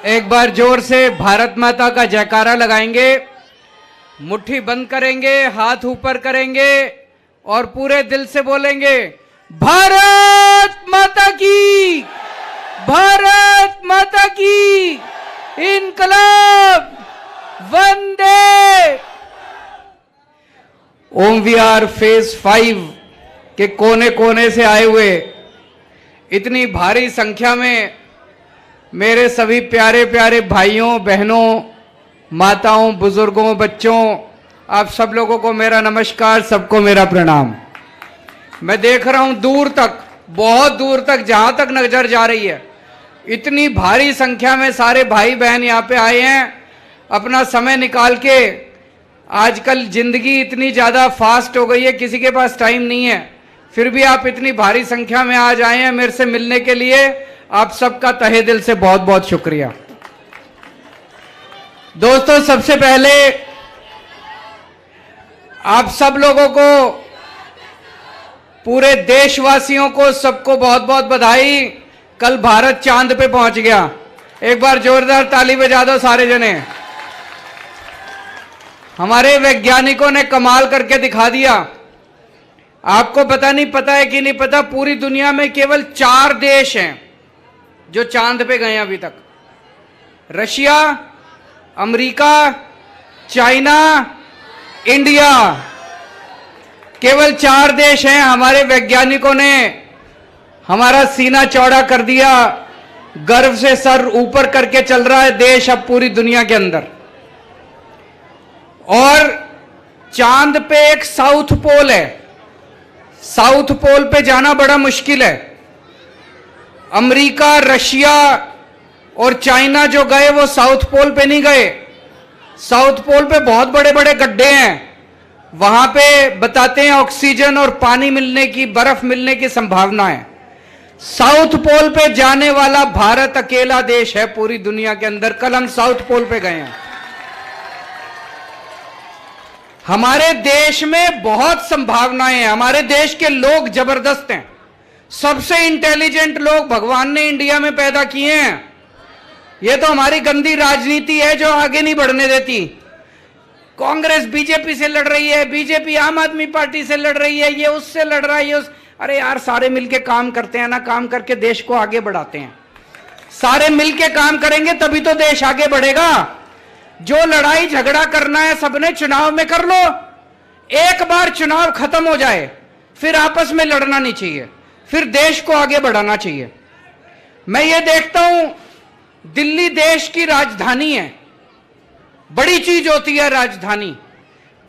एक बार जोर से भारत माता का जयकारा लगाएंगे, मुट्ठी बंद करेंगे, हाथ ऊपर करेंगे और पूरे दिल से बोलेंगे भारत माता की, भारत माता की, इनकलाब, वंदे। ओम विहार फेज 5 के कोने कोने से आए हुए इतनी भारी संख्या में मेरे सभी प्यारे प्यारे भाइयों बहनों, माताओं, बुजुर्गों, बच्चों, आप सब लोगों को मेरा नमस्कार, सबको मेरा प्रणाम। मैं देख रहा हूं दूर तक, बहुत दूर तक, जहां तक नजर जा रही है, इतनी भारी संख्या में सारे भाई बहन यहां पे आए हैं अपना समय निकाल के। आजकल जिंदगी इतनी ज़्यादा फास्ट हो गई है, किसी के पास टाइम नहीं है, फिर भी आप इतनी भारी संख्या में आज आए हैं मेरे से मिलने के लिए। आप सबका तहे दिल से बहुत बहुत शुक्रिया। दोस्तों, सबसे पहले आप सब लोगों को, पूरे देशवासियों को, सबको बहुत बहुत बधाई। कल भारत चांद पे पहुंच गया। एक बार जोरदार ताली बजा दो सारे जने। हमारे वैज्ञानिकों ने कमाल करके दिखा दिया। आपको पता नहीं, पता है कि नहीं पता, पूरी दुनिया में केवल 4 देश हैं जो चांद पे गए अभी तक। रशिया, अमेरिका, चाइना, इंडिया, केवल 4 देश हैं। हमारे वैज्ञानिकों ने हमारा सीना चौड़ा कर दिया, गर्व से सर ऊपर करके चल रहा है देश अब पूरी दुनिया के अंदर। और चांद पे एक साउथ पोल है, साउथ पोल पे जाना बड़ा मुश्किल है। अमेरिका, रशिया और चाइना जो गए वो साउथ पोल पे नहीं गए। साउथ पोल पे बहुत बड़े बड़े गड्ढे हैं, वहां पे बताते हैं ऑक्सीजन और पानी मिलने की, बर्फ मिलने की संभावना है। साउथ पोल पे जाने वाला भारत अकेला देश है पूरी दुनिया के अंदर। कल हम साउथ पोल पे गए हैं। हमारे देश में बहुत संभावनाएं हैं। हमारे देश के लोग जबरदस्त हैं। सबसे इंटेलिजेंट लोग भगवान ने इंडिया में पैदा किए हैं। यह तो हमारी गंदी राजनीति है जो आगे नहीं बढ़ने देती। कांग्रेस बीजेपी से लड़ रही है, बीजेपी आम आदमी पार्टी से लड़ रही है, ये उससे लड़ रहा है, ये अरे यार, सारे मिलके काम करते हैं ना, काम करके देश को आगे बढ़ाते हैं। सारे मिलके काम करेंगे तभी तो देश आगे बढ़ेगा। जो लड़ाई झगड़ा करना है सबने चुनाव में कर लो। एक बार चुनाव खत्म हो जाए फिर आपस में लड़ना नहीं चाहिए, फिर देश को आगे बढ़ाना चाहिए। मैं ये देखता हूं, दिल्ली देश की राजधानी है, बड़ी चीज होती है राजधानी।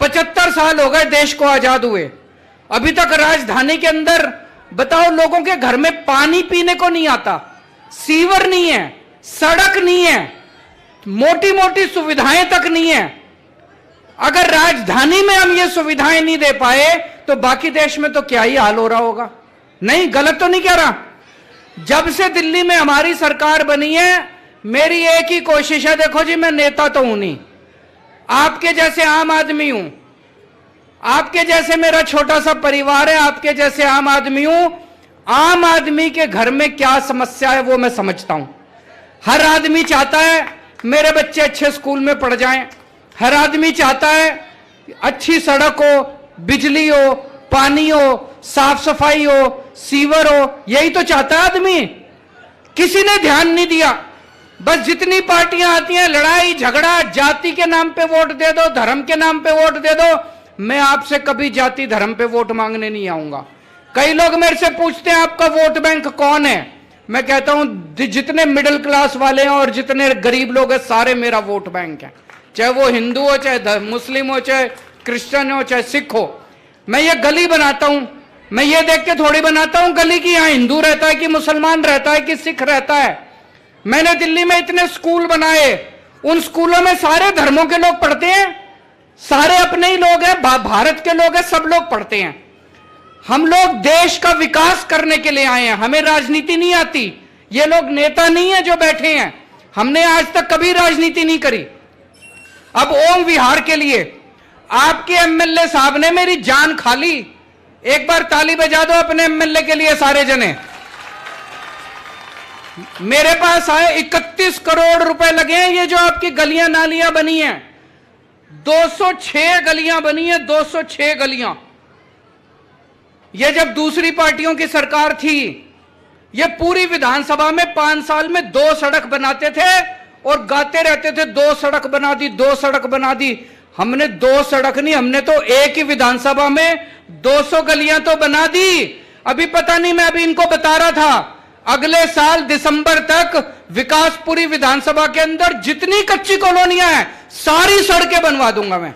75 साल हो गए देश को आजाद हुए, अभी तक राजधानी के अंदर बताओ लोगों के घर में पानी पीने को नहीं आता, सीवर नहीं है, सड़क नहीं है, मोटी मोटी सुविधाएं तक नहीं है। अगर राजधानी में हम ये सुविधाएं नहीं दे पाए तो बाकी देश में तो क्या ही हाल हो रहा होगा। नहीं, गलत तो नहीं कह रहा। जब से दिल्ली में हमारी सरकार बनी है, मेरी एक ही कोशिश है, देखो जी मैं नेता तो हूं नहीं, आपके जैसे आम आदमी हूं, आपके जैसे मेरा छोटा सा परिवार है, आपके जैसे आम आदमी हूं। आम आदमी के घर में क्या समस्या है वो मैं समझता हूं। हर आदमी चाहता है मेरे बच्चे अच्छे स्कूल में पढ़ जाएं, हर आदमी चाहता है अच्छी सड़क हो, बिजली हो, पानी हो, साफ सफाई हो, सीवर हो, यही तो चाहता है आदमी। किसी ने ध्यान नहीं दिया। बस जितनी पार्टियां आती हैं, लड़ाई झगड़ा, जाति के नाम पे वोट दे दो, धर्म के नाम पे वोट दे दो। मैं आपसे कभी जाति धर्म पे वोट मांगने नहीं आऊंगा। कई लोग मेरे से पूछते हैं आपका वोट बैंक कौन है। मैं कहता हूं जितने मिडिल क्लास वाले हैं और जितने गरीब लोग हैं सारे मेरा वोट बैंक है, चाहे वो हिंदू हो, चाहे मुस्लिम हो, चाहे क्रिश्चियन हो, चाहे सिख हो। मैं ये गली बनाता हूं, मैं ये देख के थोड़ी बनाता हूं गली की यहां हिंदू रहता है कि मुसलमान रहता है कि सिख रहता है। मैंने दिल्ली में इतने स्कूल बनाए, उन स्कूलों में सारे धर्मों के लोग पढ़ते हैं, सारे अपने ही लोग हैं, भारत के लोग हैं, सब लोग पढ़ते हैं। हम लोग देश का विकास करने के लिए आए हैं, हमें राजनीति नहीं आती। ये लोग नेता नहीं है जो बैठे हैं, हमने आज तक कभी राजनीति नहीं करी। अब ओम विहार के लिए आपके एमएलए साहब ने मेरी जान खा ली। एक बार ताली बजा दो अपने एमएलए के लिए सारे जने। मेरे पास आए 31 करोड़ रुपए लगे हैं। ये जो आपकी गलियां नालियां बनी हैं, 206 गलियां बनी है, 206 गलियां। ये जब दूसरी पार्टियों की सरकार थी, ये पूरी विधानसभा में 5 साल में 2 सड़क बनाते थे और गाते रहते थे 2 सड़क बना दी, 2 सड़क बना दी। हमने 2 सड़क नहीं, हमने तो एक ही विधानसभा में 200 गलियां तो बना दी। अभी पता नहीं, मैं अभी इनको बता रहा था, अगले साल दिसंबर तक विकासपुरी विधानसभा के अंदर जितनी कच्ची कॉलोनियां हैं सारी सड़कें बनवा दूंगा मैं,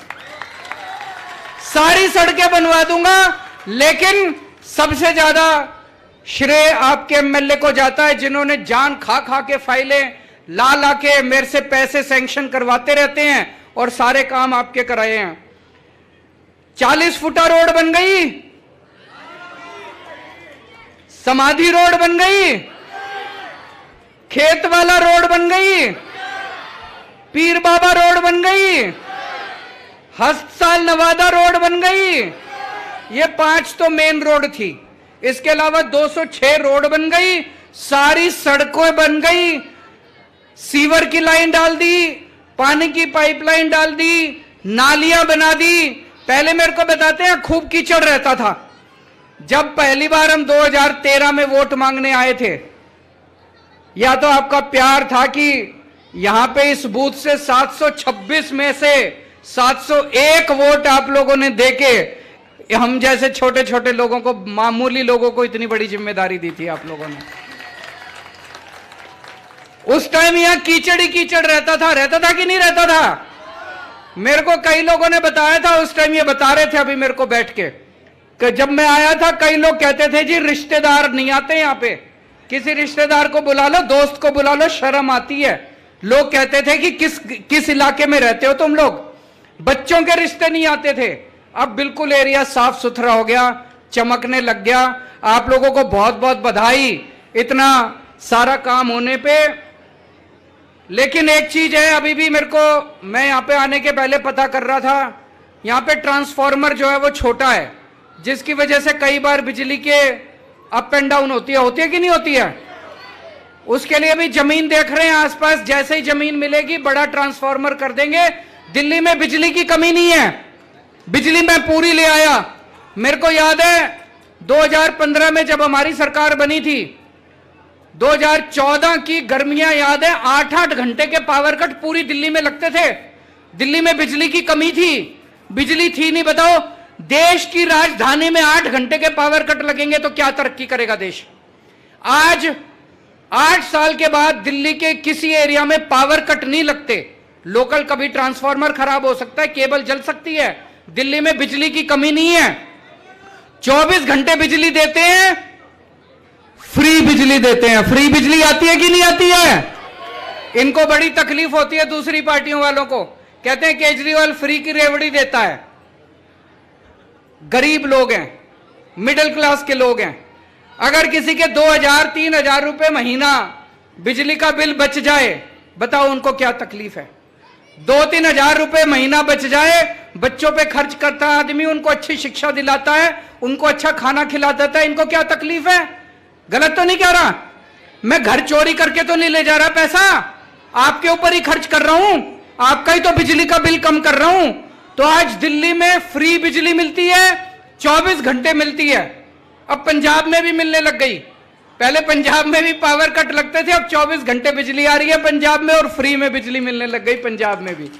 सारी सड़कें बनवा दूंगा। लेकिन सबसे ज्यादा श्रेय आपके एमएलए को जाता है, जिन्होंने जान खा खा के फाइलें ला ला के मेरे से पैसे सैंक्शन करवाते रहते हैं और सारे काम आपके कराए हैं। 40 फुटा रोड बन गई, समाधि रोड बन गई, खेत वाला रोड बन गई, पीर बाबा रोड बन गई, हस्तसाल नवादा रोड बन गई। ये 5 तो मेन रोड थी, इसके अलावा 206 रोड बन गई, सारी सड़कें बन गई, सीवर की लाइन डाल दी, पानी की पाइपलाइन डाल दी, नालियां बना दी। पहले मेरे को बताते हैं खूब कीचड़ रहता था। जब पहली बार हम 2013 में वोट मांगने आए थे, या तो आपका प्यार था कि यहां पे इस बूथ से 726 में से 701 वोट आप लोगों ने देके हम जैसे छोटे छोटे लोगों को, मामूली लोगों को इतनी बड़ी जिम्मेदारी दी थी आप लोगों ने। उस टाइम यहां कीचड़ ही कीचड़ रहता था कि नहीं रहता था? मेरे को कई लोगों ने बताया था उस टाइम, ये बता रहे थे अभी मेरे को बैठ के, कि जब मैं आया था कई लोग कहते थे जी रिश्तेदार नहीं आते यहां पे, किसी रिश्तेदार को बुला लो, दोस्त को बुला लो, शर्म आती है। लोग कहते थे कि किस इलाके में रहते हो तुम लोग, बच्चों के रिश्ते नहीं आते थे। अब बिल्कुल एरिया साफ सुथरा हो गया, चमकने लग गया। आप लोगों को बहुत बहुत बधाई इतना सारा काम होने पे। लेकिन एक चीज है, अभी भी मेरे को, मैं यहां पे आने के पहले पता कर रहा था, यहां पे ट्रांसफार्मर जो है वो छोटा है, जिसकी वजह से कई बार बिजली के अप एंड डाउन होती है कि नहीं होती है? उसके लिए भी जमीन देख रहे हैं आसपास, जैसे ही जमीन मिलेगी बड़ा ट्रांसफार्मर कर देंगे। दिल्ली में बिजली की कमी नहीं है, बिजली मैं पूरी ले आया। मेरे को याद है 2015 में जब हमारी सरकार बनी थी, 2014 की गर्मियां याद है, 8-8 घंटे के पावर कट पूरी दिल्ली में लगते थे। दिल्ली में बिजली की कमी थी, बिजली थी नहीं। बताओ, देश की राजधानी में 8 घंटे के पावर कट लगेंगे तो क्या तरक्की करेगा देश? आज 8 साल के बाद दिल्ली के किसी एरिया में पावर कट नहीं लगते। लोकल कभी ट्रांसफार्मर खराब हो सकता है, केबल जल सकती है, दिल्ली में बिजली की कमी नहीं है। 24 घंटे बिजली देते हैं, फ्री बिजली देते हैं। फ्री बिजली आती है कि नहीं आती है? इनको बड़ी तकलीफ होती है दूसरी पार्टियों वालों को, कहते हैं केजरीवाल फ्री की रेवड़ी देता है। गरीब लोग हैं, मिडिल क्लास के लोग हैं, अगर किसी के 2000-3000 रुपए महीना बिजली का बिल बच जाए, बताओ उनको क्या तकलीफ है? 2-3 हजार रुपए महीना बच जाए, बच्चों पे खर्च करता है आदमी, उनको अच्छी शिक्षा दिलाता है, उनको अच्छा खाना खिला देता है, इनको क्या तकलीफ है? गलत तो नहीं कह रहा? मैं घर चोरी करके तो नहीं ले जा रहा पैसा, आपके ऊपर ही खर्च कर रहा हूं, आपका ही तो बिजली का बिल कम कर रहा हूं। तो आज दिल्ली में फ्री बिजली मिलती है, 24 घंटे मिलती है। अब पंजाब में भी मिलने लग गई। पहले पंजाब में भी पावर कट लगते थे, अब 24 घंटे बिजली आ रही है पंजाब में, और फ्री में बिजली मिलने लग गई पंजाब में भी।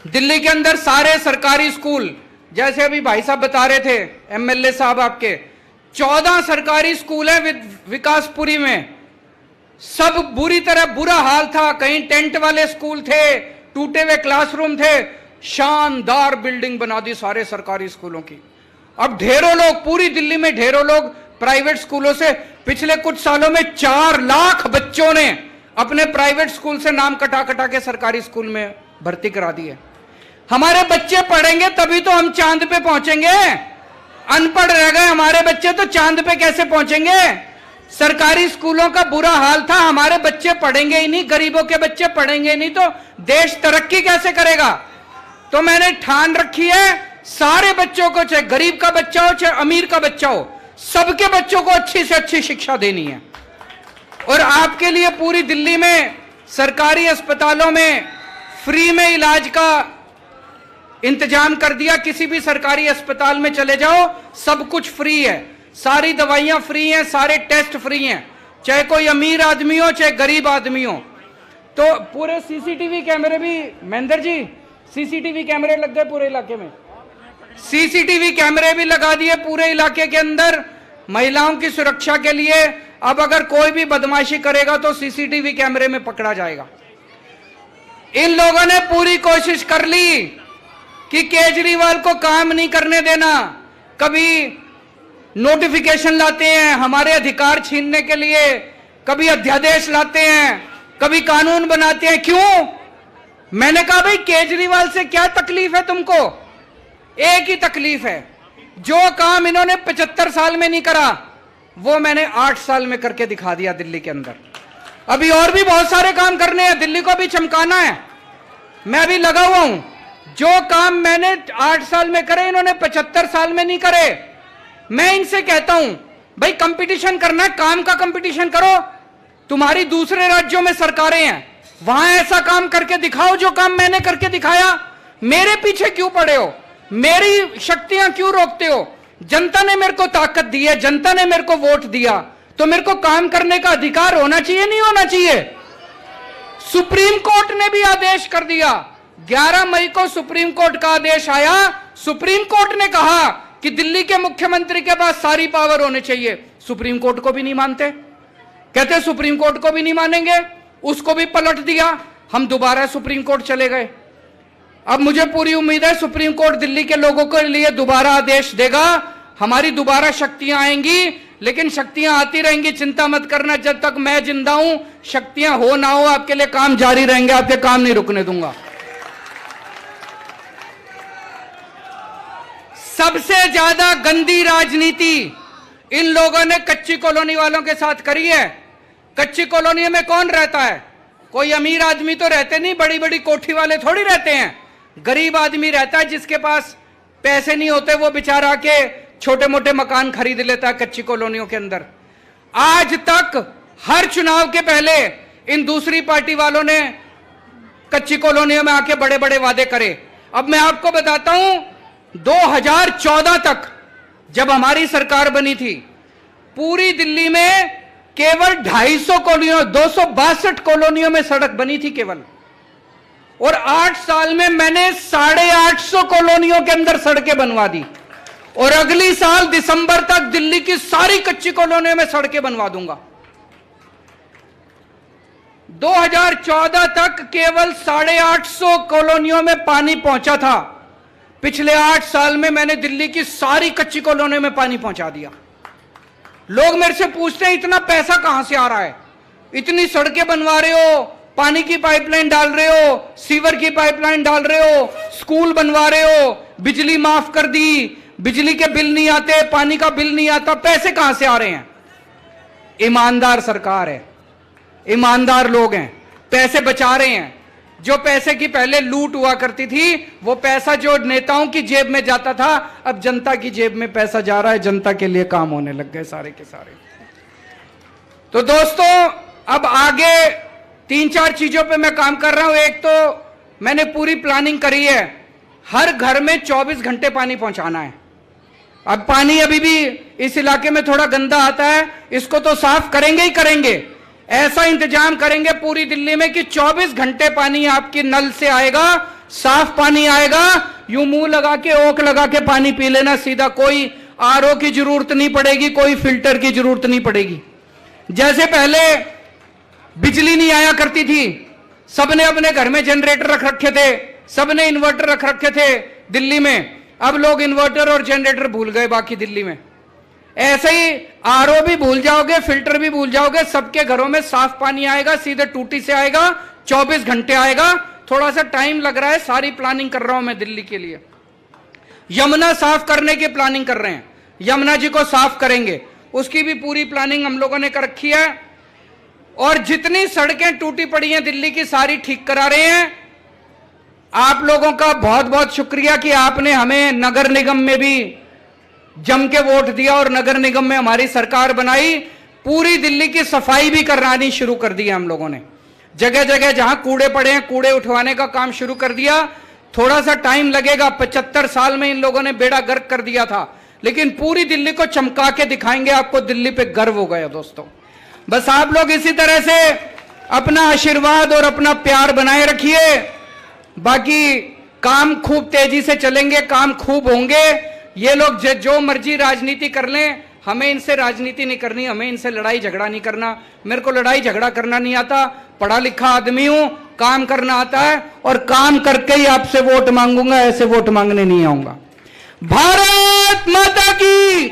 दिल्ली के अंदर सारे सरकारी स्कूल, जैसे अभी भाई साहब बता रहे थे, एमएलए साहब आपके, 14 सरकारी स्कूल है विकासपुरी में। सब बुरी तरह बुरा हाल था, कहीं टेंट वाले स्कूल थे, टूटे हुए क्लासरूम थे। शानदार बिल्डिंग बना दी सारे सरकारी स्कूलों की। अब ढेरों लोग, पूरी दिल्ली में ढेरों लोग प्राइवेट स्कूलों से, पिछले कुछ सालों में 4 लाख बच्चों ने अपने प्राइवेट स्कूल से नाम कटा कटा के सरकारी स्कूल में भर्ती करा दिए। हमारे बच्चे पढ़ेंगे तभी तो हम चांद पे पहुंचेंगे। अनपढ़ रह गए हमारे बच्चे तो चांद पे कैसे पहुंचेंगे? सरकारी स्कूलों का बुरा हाल था, हमारे बच्चे पढ़ेंगे ही नहीं, गरीबों के बच्चे पढ़ेंगे नहीं तो देश तरक्की कैसे करेगा? तो मैंने ठान रखी है, सारे बच्चों को, चाहे गरीब का बच्चा हो चाहे अमीर का बच्चा हो, सबके बच्चों को अच्छी से अच्छी शिक्षा देनी है। और आपके लिए पूरी दिल्ली में सरकारी अस्पतालों में फ्री में इलाज का इंतजाम कर दिया। किसी भी सरकारी अस्पताल में चले जाओ, सब कुछ फ्री है, सारी दवाइयां फ्री हैं, सारे टेस्ट फ्री हैं, चाहे कोई अमीर आदमी हो चाहे गरीब आदमी हो। तो पूरे सीसीटीवी कैमरे भी, महेंद्र जी सीसीटीवी कैमरे लग गए पूरे इलाके में, सीसीटीवी कैमरे भी लगा दिए पूरे इलाके के अंदर महिलाओं की सुरक्षा के लिए। अब अगर कोई भी बदमाशी करेगा तो सीसीटीवी कैमरे में पकड़ा जाएगा। इन लोगों ने पूरी कोशिश कर ली कि केजरीवाल को काम नहीं करने देना। कभी नोटिफिकेशन लाते हैं हमारे अधिकार छीनने के लिए, कभी अध्यादेश लाते हैं, कभी कानून बनाते हैं। क्यों? मैंने कहा भाई केजरीवाल से क्या तकलीफ है तुमको? एक ही तकलीफ है, जो काम इन्होंने 75 साल में नहीं करा वो मैंने 8 साल में करके दिखा दिया दिल्ली के अंदर। अभी और भी बहुत सारे काम करने हैं, दिल्ली को भी चमकाना है। मैं अभी लगा हुआ हूं, जो काम मैंने 8 साल में करे इन्होंने 75 साल में नहीं करे। मैं इनसे कहता हूं भाई कंपटीशन करना है, काम का कंपटीशन करो। तुम्हारी दूसरे राज्यों में सरकारें हैं, वहां ऐसा काम करके दिखाओ जो काम मैंने करके दिखाया। मेरे पीछे क्यों पड़े हो? मेरी शक्तियां क्यों रोकते हो? जनता ने मेरे को ताकत दी है, जनता ने मेरे को वोट दिया, तो मेरे को काम करने का अधिकार होना चाहिए, नहीं होना चाहिए? सुप्रीम कोर्ट ने भी आदेश कर दिया, 11 मई को सुप्रीम कोर्ट का आदेश आया। सुप्रीम कोर्ट ने कहा कि दिल्ली के मुख्यमंत्री के पास सारी पावर होने चाहिए। सुप्रीम कोर्ट को भी नहीं मानते, कहते सुप्रीम कोर्ट को भी नहीं मानेंगे, उसको भी पलट दिया। हम दोबारा सुप्रीम कोर्ट चले गए। अब मुझे पूरी उम्मीद है सुप्रीम कोर्ट दिल्ली के लोगों के लिए दोबारा आदेश देगा, हमारी दोबारा शक्तियां आएंगी, लेकिन शक्तियां आती रहेंगी, चिंता मत करना। जब तक मैं जिंदा हूं, शक्तियां हो ना हो, आपके लिए काम जारी रहेंगे, आपके काम नहीं रुकने दूंगा। सबसे ज्यादा गंदी राजनीति इन लोगों ने कच्ची कॉलोनी वालों के साथ करी है। कच्ची कॉलोनी में कौन रहता है? कोई अमीर आदमी तो रहते नहीं, बड़ी बड़ी कोठी वाले थोड़ी रहते हैं। गरीब आदमी रहता है, जिसके पास पैसे नहीं होते वो बेचारा के छोटे मोटे मकान खरीद लेता है कच्ची कॉलोनियों के अंदर। आज तक हर चुनाव के पहले इन दूसरी पार्टी वालों ने कच्ची कॉलोनियों में आके बड़े बड़े वादे करे। अब मैं आपको बताता हूं, 2014 तक जब हमारी सरकार बनी थी, पूरी दिल्ली में केवल 250 कॉलोनियों, 262 कॉलोनियों में सड़क बनी थी केवल। और 8 साल में मैंने 850 कॉलोनियों के अंदर सड़कें बनवा दी। और अगली साल दिसंबर तक दिल्ली की सारी कच्ची कॉलोनियों में सड़कें बनवा दूंगा। 2014 तक केवल 850 कॉलोनियों में पानी पहुंचा था। पिछले 8 साल में मैंने दिल्ली की सारी कच्ची कॉलोनियों में पानी पहुंचा दिया। लोग मेरे से पूछते हैं इतना पैसा कहां से आ रहा है? इतनी सड़कें बनवा रहे हो, पानी की पाइपलाइन डाल रहे हो, सीवर की पाइपलाइन डाल रहे हो, स्कूल बनवा रहे हो, बिजली माफ कर दी, बिजली के बिल नहीं आते, पानी का बिल नहीं आता, पैसे कहां से आ रहे हैं? ईमानदार सरकार है, ईमानदार लोग हैं, पैसे बचा रहे हैं। जो पैसे की पहले लूट हुआ करती थी, वो पैसा जो नेताओं की जेब में जाता था, अब जनता की जेब में पैसा जा रहा है, जनता के लिए काम होने लग गए सारे के सारे। तो दोस्तों, अब आगे 3-4 चीजों पे मैं काम कर रहा हूं। एक तो मैंने पूरी प्लानिंग करी है, हर घर में 24 घंटे पानी पहुंचाना है। अब पानी अभी भी इस इलाके में थोड़ा गंदा आता है, इसको तो साफ करेंगे ही करेंगे। ऐसा इंतजाम करेंगे पूरी दिल्ली में कि 24 घंटे पानी आपके नल से आएगा, साफ पानी आएगा, यूं मुंह लगा के, ओक लगा के पानी पी लेना सीधा। कोई आरओ की जरूरत नहीं पड़ेगी, कोई फिल्टर की जरूरत नहीं पड़ेगी। जैसे पहले बिजली नहीं आया करती थी, सबने अपने घर में जनरेटर रख रखे थे, सबने इन्वर्टर रख रखे थे दिल्ली में। अब लोग इन्वर्टर और जनरेटर भूल गए बाकी दिल्ली में। ऐसे ही आरओ भी भूल जाओगे, फिल्टर भी भूल जाओगे, सबके घरों में साफ पानी आएगा, सीधे टूटी से आएगा, 24 घंटे आएगा। थोड़ा सा टाइम लग रहा है, सारी प्लानिंग कर रहा हूं मैं दिल्ली के लिए। यमुना साफ करने की प्लानिंग कर रहे हैं, यमुना जी को साफ करेंगे, उसकी भी पूरी प्लानिंग हम लोगों ने कर रखी है। और जितनी सड़कें टूटी पड़ी हैं दिल्ली की, सारी ठीक करा रहे हैं। आप लोगों का बहुत बहुत शुक्रिया कि आपने हमें नगर निगम में भी जम के वोट दिया और नगर निगम में हमारी सरकार बनाई। पूरी दिल्ली की सफाई भी करानी शुरू कर दी है हम लोगों ने। जगह जगह जहां कूड़े पड़े हैं, कूड़े उठवाने का काम शुरू कर दिया। थोड़ा सा टाइम लगेगा, 75 साल में इन लोगों ने बेड़ा गर्क कर दिया था, लेकिन पूरी दिल्ली को चमका के दिखाएंगे। आपको दिल्ली पे गर्व हो गया दोस्तों। बस आप लोग इसी तरह से अपना आशीर्वाद और अपना प्यार बनाए रखिए। बाकी काम खूब तेजी से चलेंगे, काम खूब होंगे। ये लोग जो मर्जी राजनीति कर लें, हमें इनसे राजनीति नहीं करनी, हमें इनसे लड़ाई झगड़ा नहीं करना। मेरे को लड़ाई झगड़ा करना नहीं आता, पढ़ा लिखा आदमी हूं, काम करना आता है और काम करके ही आपसे वोट मांगूंगा, ऐसे वोट मांगने नहीं आऊंगा। भारत माता की